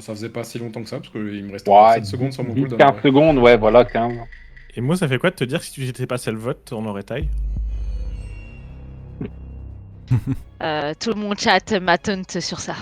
Ça faisait pas si longtemps que ça, parce qu'il me restait encore 7 secondes sur mon cooldown. 15 secondes, ouais, voilà, 15. Et moi, ça fait quoi de te dire que si tu n'étais passé le vote, on aurait taille? Tout mon chat m'attente sur ça.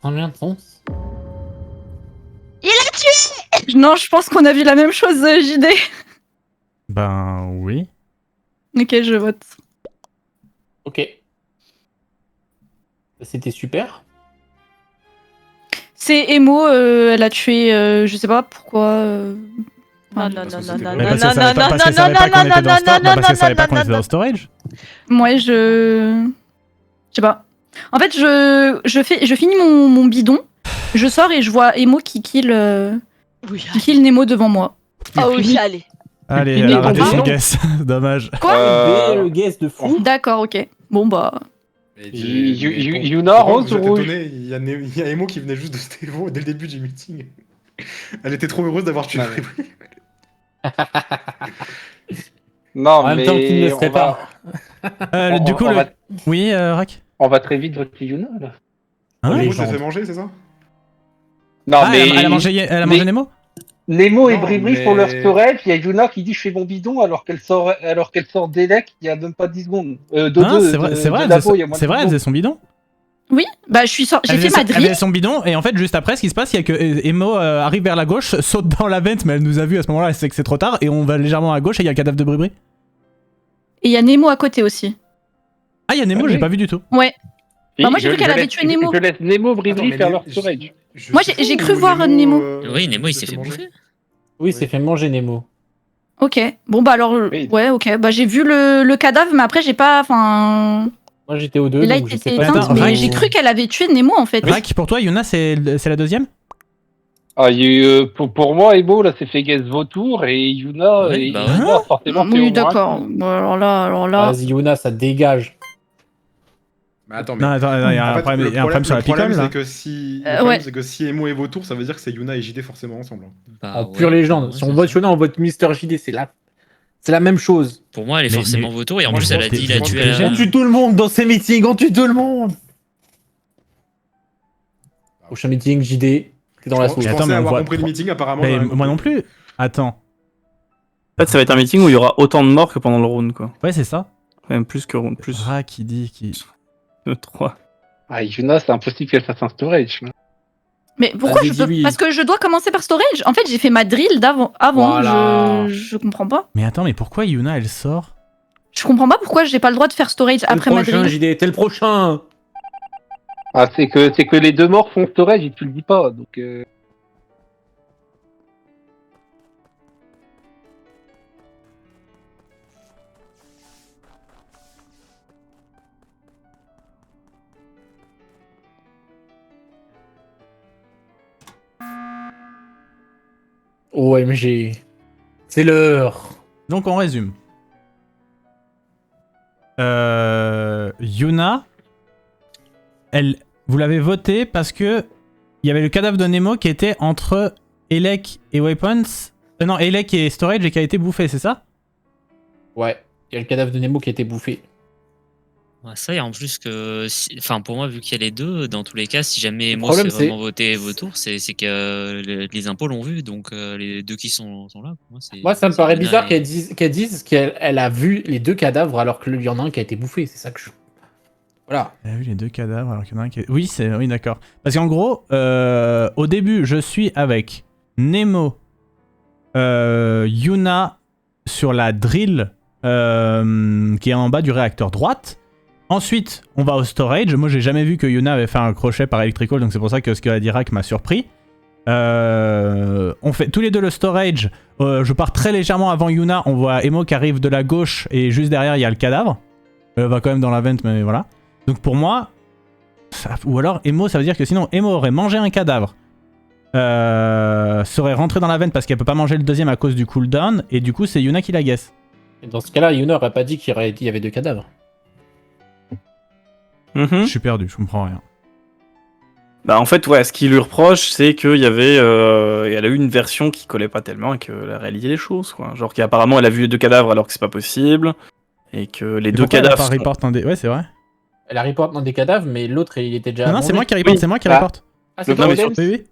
Combien de sens? Il a tué! Non, je pense qu'on a vu la même chose, JD. Ben oui. Ok, je vote. Ok. C'était super. C'est Emo, elle a tué, je sais pas pourquoi. Non, enfin, non, parce non, que non, c'était non, Mais non, parce que non, ça savait pas, non, parce que ça non, savait pas qu'on non, était dans non, storage. non, Parce que ça savait non, pas qu'on non, était dans non. storage. Moi, je sais pas. En fait, je finis mon bidon, je sors et je vois Emo qui kill Oui, Nemo devant moi. ah oui, allez. Allez, finis elle a raté ton son bidon. guess. Dommage. Quoi Le guess de fou. D'accord, ok. Bon bah. Mais Yuna, pourquoi rose vous ou êtes rouge? étonné, il y a Emo qui venait juste de Stévo dès le début du meeting. Elle était trop heureuse d'avoir tué Ouais. Bribri. Non, En même mais temps qu'il ne serait on va- pas. Du coup, on le... va- Oui, Rak. on va très vite voter Yuna, là. Hein Emo Légende. s'est fait manger, c'est ça? Non, Ah, mais elle a mangé mais- Nemo. Nemo et Non, Bribri mais- font leur storage, il y a Yuna qui dit je fais mon bidon alors qu'elle sort d'Elec il y a même pas 10 secondes. Hein, c'est vrai, c'est vrai, elle Dabo, il y a moins faisait- c'est de vrai, 10 elle faisait secondes. son bidon. Oui, bah j'ai fait ma Elle drill. faisait son bidon et en fait juste après ce qui se passe il y a que Emo arrive vers la gauche, saute dans la vente mais elle nous a vu à ce moment-là, elle sait que c'est trop tard et on va légèrement à gauche et il y a le cadavre de Bribri. Et il y a Nemo à côté aussi. Ah il y a Nemo, Ah oui. j'ai pas vu du tout. Ouais. Bah, moi, j'ai Je- vu qu'elle je avait laisse- tué Nemo. Je laisse Nemo, Attends, Bribri mais faire les- leur storage. Moi, sais j'ai pas cru où voir Nemo. Oui, Nemo il s'est fait manger. bouffer. Oui, c'est fait manger Nemo. Ok. Bon bah alors, Oui. ouais, ok. Bah j'ai vu le cadavre, mais après j'ai pas, enfin. Moi j'étais aux deux. Là, donc il je sais était pas. éteinte, Attends, mais Rak. j'ai cru qu'elle avait tué Nemo en fait. Rak, pour toi Yuna c'est la deuxième? Ah, il y a eu, pour moi, Emo, là, c'est fait guess vautour et Yuna, Ouais, bah ouais. Yuna, forcément, fait au Oui, moins d'accord. un. Bon, alors là. Vas-y, Yuna, ça dégage. Mais attends, mais. Non attends, il y a En un fait, problème, le il y a un problème sur la le problème, picole là. c'est que si, Euh, le problème, ouais. c'est que si Emo est vautour, ça veut dire que c'est Yuna et JD forcément ensemble. Bah, En ouais, pure légende. ouais, Si on c'est vote ça. Yuna, on vote Mister JD. C'est la même chose. Pour moi, elle est Mais- forcément mais- vautour et en Moi, plus, je elle a pense dit que- il a je pense tué que à les On gens la... tue tout le monde dans ces meetings, on tue tout le monde. Prochain meeting, JD, t'es dans la soupe. Je Attends, pensais mais on avoir voit- compris le meeting, apparemment. Mais j'en ai moi non compris. plus. Attends. En fait, ça va être un meeting où il y aura autant de morts que pendant le round, quoi. Ouais c'est ça. Même plus que round, plus Rak qui dit qui... de 3. Ah, Yuna, c'est impossible qu'elle fasse un storage. Mais pourquoi Vas-y, je peux. dis-lui. Parce que je dois commencer par storage. En fait, j'ai fait ma drill avant. Voilà. Je comprends pas. Mais attends, mais pourquoi Yuna elle sort? Je comprends pas pourquoi j'ai pas le droit de faire storage T'es le après ma prochain, drill. JD, t'es le prochain. Ah, c'est que les deux morts font storage et tu le dis pas, donc... OMG. C'est l'heure. Donc on résume. Yuna, vous l'avez voté parce que il y avait le cadavre de Nemo qui était entre Elec et Weapons. Non, Elec et Storage et qui a été bouffé, c'est ça? Ouais, il y a le cadavre de Nemo qui a été bouffé. Ouais, ça, et en plus que... Enfin, pour moi, vu qu'il y a les deux, dans tous les cas, si jamais Le Emo problème, s'est vraiment voté vautour, c'est que les impôts l'ont vu, donc les deux qui sont là, pour moi, c'est... Moi, ça me c'est paraît Yuna bizarre et- qu'elle dise qu'elle a vu les deux cadavres alors qu'il y en a un qui a été bouffé. C'est ça que je. Voilà. Elle a vu les deux cadavres alors qu'il y en a un qui est... Oui, oui d'accord. Parce qu'en gros, au début, je suis avec Nemo, Yuna sur la drill qui est en bas du réacteur droite. Ensuite, on va au storage. Moi, j'ai jamais vu que Yuna avait fait un crochet par electrical, donc c'est pour ça que ce qu'a dit Rak m'a surpris. On fait tous les deux le storage. Je pars très légèrement avant Yuna. On voit Emo qui arrive de la gauche et juste derrière, il y a le cadavre. Elle va quand même dans la vente, mais voilà. Donc pour moi, ou alors Emo, ça veut dire que sinon Emo aurait mangé un cadavre. Serait rentré dans la vente parce qu'elle peut pas manger le deuxième à cause du cooldown. Et du coup, c'est Yuna qui la guesse. Et dans ce cas-là, Yuna aurait pas dit qu'il y avait 2 cadavres. Je suis perdu, je comprends rien. Bah en fait, ouais, ce qu'il lui reproche, c'est qu'il y avait, elle a eu une version qui collait pas tellement avec la réalité des choses, quoi. Genre qu'apparemment elle a vu les 2 cadavres alors que c'est pas possible, et que les Et 2 pourquoi elle a cadavres. pas report un des... Ouais, c'est vrai. Elle a report dans des cadavres, mais l'autre, il était déjà. Non, non, c'est moi qui report, Oui. c'est moi qui Ah. reporte. Ah, c'est Non, toi, mais Odem Oui,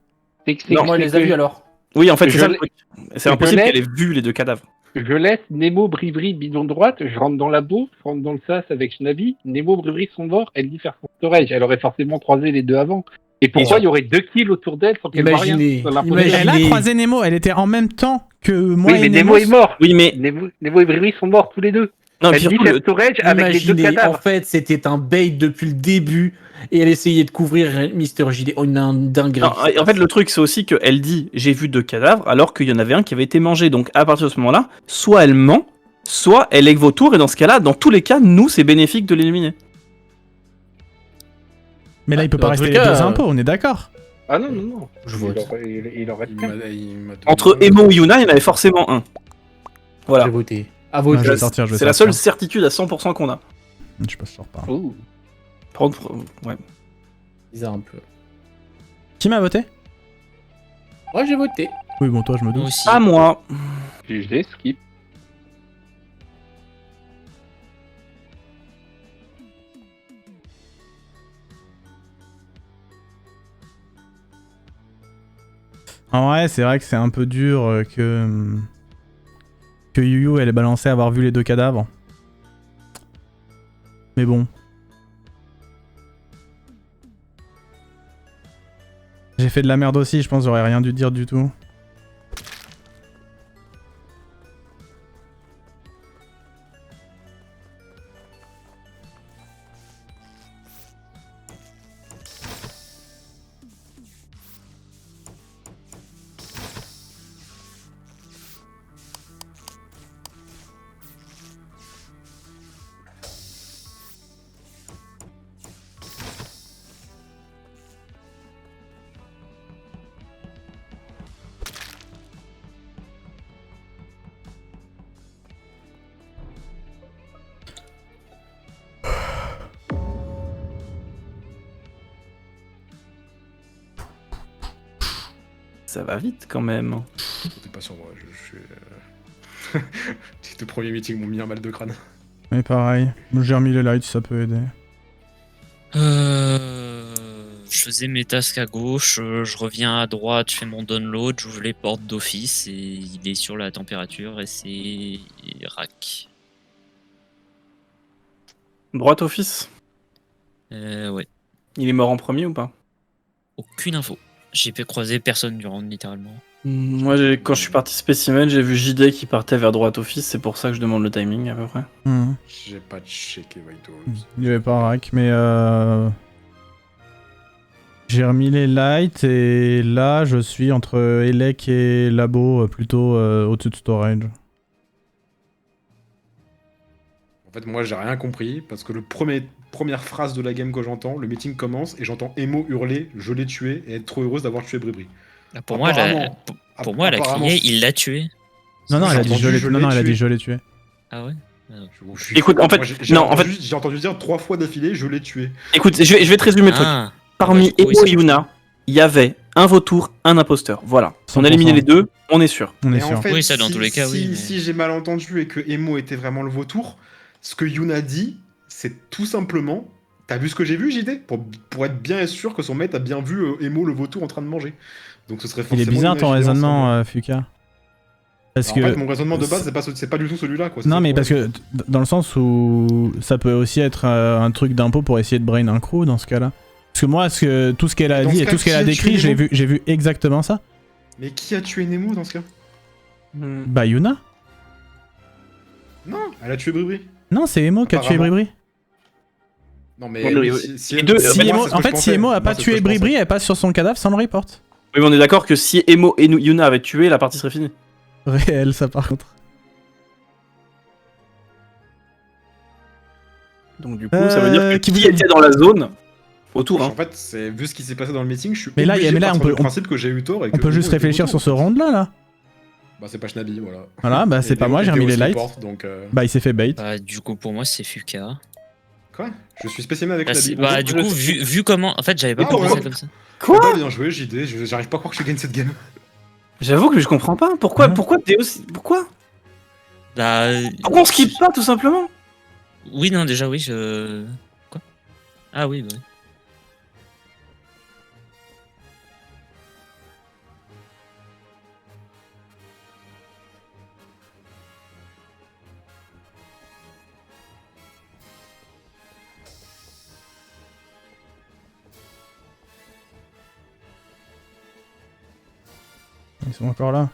oui. Non, moi, elle les a vus alors. Oui, en fait, c'est Je ça le l'ai- truc. C'est impossible l'ai- qu'elle ait vu les 2 cadavres. Je laisse Nemo, Bribri, bidon droite, je rentre dans la boue, je rentre dans le sas avec Shnabi, Nemo, Bribri sont morts, elle dit faire son storage. Elle aurait forcément croisé les 2 avant. Et pourquoi il y aurait 2 kills autour d'elle sans qu'elle voit rien Imaginez, dans l'impossible. imaginez. Elle a croisé Nemo, elle était en même temps que moi Oui, mais et Nemo est mort. Oui, mais Nemo et Bribri sont morts tous les 2. non, Elle puis dit surtout, faire le- storage avec les 2 Imaginez, en cadavres. fait, c'était un bait depuis le début et elle essayait de couvrir Mister JD. Oh, une dinguerie. non, en fait, le truc, c'est aussi qu'elle dit j'ai vu 2 cadavres alors qu'il y en avait un qui avait été mangé. Donc à partir de ce moment-là, soit elle ment, soit elle est vautour, et dans ce cas-là, dans tous les cas, nous, c'est bénéfique de l'éliminer. Mais là, il peut Dans pas tous rester les les cas, deux impôts, on est d'accord. Ah non, non, non. Je vote. Il en reste qu'un. Entre Emo et Yuna, il y en avait forcément un. Voilà. J'ai voté. À Non, voter. je vais sortir, je vais C'est la sortir. seule certitude à 100% qu'on a. Je sais pas si je sors pas. Ouh. Par contre, ouais. Bizarre un peu. Qui m'a voté? Ouais, j'ai voté. Oui, bon, toi, je me Moi doute. aussi. À moi. GG, skip. En vrai, c'est vrai que c'est un peu dur que Yu elle est balancée à avoir vu les 2 cadavres. Mais bon. J'ai fait de la merde aussi, je pense que j'aurais rien dû dire du tout. Ça va vite quand même. T'es pas sur moi, je suis. Les 2 premiers meetings m'ont mis un mal de crâne. Mais pareil, j'ai remis les lights, ça peut aider. Je faisais mes tasks à gauche, je reviens à droite, je fais mon download, j'ouvre les portes d'office et il est sur la température et c'est rack. Droite office. Ouais, Il est mort en premier ou pas? aucune info. J'ai pu croiser personne du round littéralement. Moi, quand je suis parti spécimen, j'ai vu JD qui partait vers droite office, c'est pour ça que je demande le timing à peu près. J'ai pas checké Vito. Il y avait pas rack, mais j'ai remis les lights et là je suis entre Elec et Labo, plutôt au-dessus de storage. En fait, moi, j'ai rien compris parce que première phrase de la game que j'entends, le meeting commence et j'entends Emo hurler je l'ai tué et être trop heureuse d'avoir tué Bribri. Pour moi, elle a Apparemment, crié il l'a tué. Non, non, elle a dit entendu, je l'ai je non, l'ai non, elle a tué. dit je l'ai tué. Ah ouais. Écoute, en fait, j'ai entendu dire 3 fois d'affilée je l'ai tué. Écoute, je vais te résumer le truc. Ah, Parmi ouais, du coup, Emo oui, et Yuna, il y avait un vautour, un imposteur. Voilà. On a 100%. éliminé les 2, on est sûr. On est Et sûr. en fait, Oui, ça, dans tous les cas, si, oui, mais- si j'ai mal entendu et que Emo était vraiment le vautour, ce que Yuna dit, c'est tout simplement. T'as vu ce que j'ai vu, JD pour être bien sûr que son mate a bien vu Emo le vautour en train de manger. Donc ce serait Il est forcément bizarre ton imaginé raisonnement, ensemble. Fuka. Parce Alors, que. en fait, mon raisonnement de base, c'est pas du tout celui-là. Quoi. C'est Non, ça mais le parce problème. que dans le sens où ça peut aussi être un truc d'impôt pour essayer de brain un crew dans ce cas-là. Parce que moi, tout ce qu'elle a Dans dit ce et cas, tout ce qu'elle qui a a décrit, tué Nemo j'ai vu exactement ça. Mais qui a tué Nemo dans ce cas Bah, Yuna. Non, elle a tué Bribri. Non, c'est Emo qui a tué Apparemment. Bribri. Non, mais Non, mais si les deux- Si moi, Emo- c'est ce que en je fait, si pensais. Emo a Moi, pas c'est ce que tué je pensais. Bribri, elle passe sur son cadavre sans le report. Oui, mais on est d'accord que si Emo et Yuna avaient tué, la partie serait finie. Réel, ça par contre. Donc du coup, ça veut dire que qui qui vous- était dans la zone autour, En hein. fait, vu ce qui s'est passé dans le meeting, je suis Mais là, obligé mais là, de on partir peut- du principe que j'ai eu tort. Et On que peut juste Emo était réfléchir autour. sur ce round là. Bah, c'est pas Shnabi, voilà. Voilà, bah c'est Et pas moi, j'ai Théo remis les se lights. reporte, donc, Bah il s'est fait bait. Bah, du coup, pour moi, c'est Fuka. Quoi? Je suis spécimen avec Bah, Shnabi. bah, du coup, vu comment. En fait, j'avais pas Ah, pensé ouais. comme ça. Quoi? Bah, bien joué, JD. J'arrive pas à croire que je gagne cette game. J'avoue que je comprends pas. Pourquoi, Hein pourquoi Théo, pourquoi Bah. Pourquoi on skip pas tout simplement? Oui, non, déjà, oui, je. Quoi? Ah, oui, bah oui. Ils sont encore là.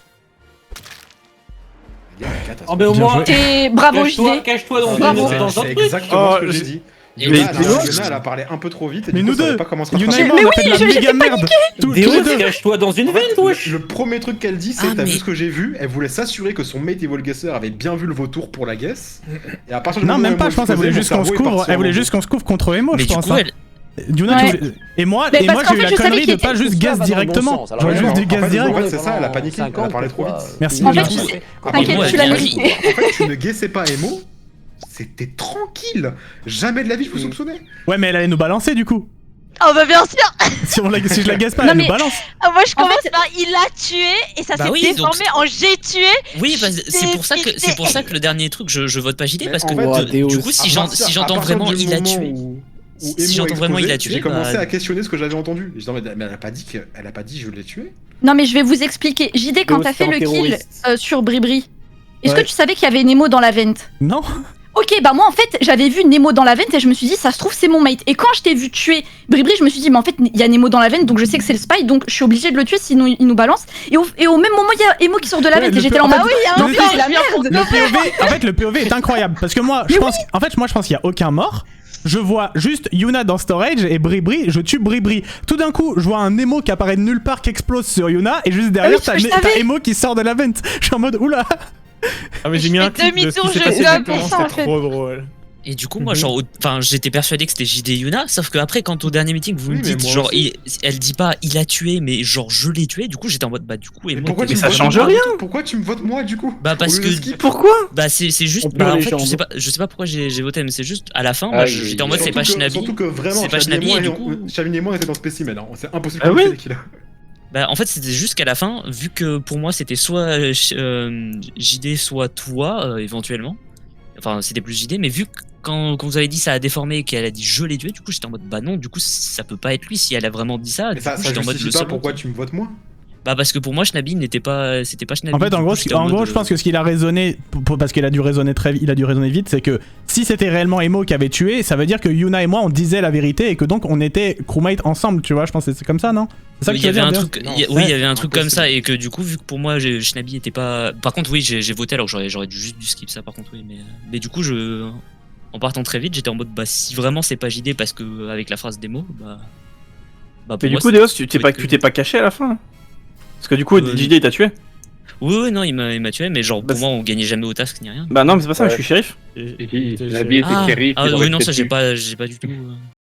Oh, mais au Bien moins, joué. Et bravo, cache-toi JD. cache-toi dans Bravo. un C'est truc. exactement ce que Oh, j'ai dit. Et Yuna, mais Théo, elle a parlé un peu trop vite. Et Mais du coup, nous ça savait deux, pas comment se Yuna rattraper. et moi, on a fait de la j'étais méga merde. Tous les Déo, deux. cache-toi dans une En fait, veine, wesh. le premier truc qu'elle dit, c'est Ah, t'as mais- vu ce que j'ai vu, elle voulait s'assurer que son mate Evil Guesser avait bien vu le vautour pour la guess. Et à partir du Non, moment même où pas, Emo je pense qu'elle voulait explosait, juste mon qu'on se cerveau est couvre. parti Elle en voulait lambeaux. juste qu'on se couvre contre Emo, Mais je du pense. coup, hein. elle. Yuna, Ouais. et moi, Mais parce qu'en j'ai eu fait, la je savais connerie de qu'il pas était- juste tout ça gaz va dans le bon directement. sens. Alors, J'aurais Ouais, juste non, du en gaz fait, direct. en fait, c'est ça, elle a paniqué, elle a parlé trop vite. Merci, En Yuna. fait, tu- Après, t'inquiète, Emo, tu elle l'as vient mérité. vite. En fait, tu ne guessais pas Emo, c'était tranquille. Jamais de la vie je vous soupçonnais. Ouais, mais elle allait nous balancer du coup. Oh bah bien sûr. Si je la gaze pas, Non, elle nous mais- balance. Ah, moi je En commence fait- par il l'a tué et ça Bah s'est oui, donc- déformé en j'ai tué. Oui, bah, c'est pour ça que le dernier truc, je vote pas JD Mais parce en que fait, du coup, si j'entends vraiment il a tué. Si j'entends vraiment il a tué, j'ai commencé bah- à questionner ce que j'avais entendu. Et je disais, mais elle a pas dit je l'ai tué. Non, mais je vais vous expliquer. JD, quand Théo, t'as c'est fait un le kill terroriste. sur Bribri, est-ce Ouais. que tu savais qu'il y avait Nemo dans la vente? Non. Ok, bah moi en fait j'avais vu Nemo dans la vente et je me suis dit ça se trouve c'est mon mate. Et quand je t'ai vu tuer Bribri, je me suis dit mais en fait il y a Nemo dans la vente donc je sais que c'est le spy donc je suis obligée de le tuer sinon il nous balance. Et au même moment il y a Emo qui sort de la Ouais, vente le et j'étais là en en mode fait, oui, il y a le un fait- plan, c'est la merde. Le POV, en fait, le POV est incroyable parce que moi, je pense qu'il y a aucun mort. Je vois juste Yuna dans storage et Bribri, je tue Bribri. Tout d'un coup, je vois un Emo qui apparaît de nulle part qui explose sur Yuna et juste derrière, oui, je t'as savais. Emo qui sort de la vente. Je suis en mode oula. Ah, mais j'ai Je mis fais un clip de ce demi-tour, qui s'est je passé zappe exactement, pour ça, en c'était fait. trop drôle. Et du coup, moi, Mhm. genre, enfin, j'étais persuadé que c'était JD Yuna, sauf que après, quand au dernier meeting, vous Oui, me mais dites, moi genre, aussi. elle dit pas il a tué, mais genre, je l'ai tué, du coup, j'étais en mode, bah, du coup, et Mais moi, pourquoi t'es- tu ça me votes change moi rien. Pourquoi tu me votes moi du coup Bah, parce Au lieu de que- skip Pourquoi? Bah, c'est juste, On perd bah, en les fait, jambes. je sais pas pourquoi j'ai voté, mais c'est juste, à la fin, Ah, bah, oui, j'étais en oui, mode, oui. c'est pas Shnabi. Surtout que vraiment, C'est pas Shnabi, et du coup- Shnabi et moi on était dans spécimen, hein. C'est impossible Ah qu'on oui. ait fait les kills. Bah, en fait, c'était juste qu'à la fin, vu que pour moi, c'était soit JD, soit toi, éventuellement. Enfin, c'était plus JD, mais vu que quand vous avez dit ça a déformé et qu'elle a dit je l'ai tué, du coup, j'étais en mode, bah non, du coup, ça peut pas être lui si elle a vraiment dit ça. Mais Du ça coup, j'étais en mode justifie le pas seul pourquoi qui- tu me votes moi. Bah, parce que pour moi, Shnabi c'était pas Shnabi. En fait, du en coup, gros, j'étais en mode, je pense que ce qu'il a raisonné, parce qu'il a dû raisonner il a dû raisonner vite, c'est que si c'était réellement Emo qui avait tué, ça veut dire que Yuna et moi on disait la vérité et que donc on était crewmate ensemble, tu vois. Je pense que c'est comme ça, non? C'est ça que il tu y veux avait dire, un Déo truc, Non, oui, il y avait un c'est truc comme impossible. ça, et que du coup, vu que pour moi, Shnabi était pas. Par contre, oui, j'ai voté alors que j'aurais juste dû skip ça, par contre, oui, mais du coup, en partant très vite, j'étais en mode, bah, si vraiment c'est pas JD, parce que avec la phrase démo, bah. Pour Mais du moi, coup, c'est- Deos, tu faut être t'es pas caché à la fin? Parce que du coup, JD il t'a tué? Oui, non, il m'a tué, mais genre, Bah, pour moi, on gagnait jamais au task ni rien. Bah non, mais c'est pas ça, Ouais. je suis shérif. La vie était shérif. Ah, il aurait oui, non, fait ça, dessus. j'ai pas du tout.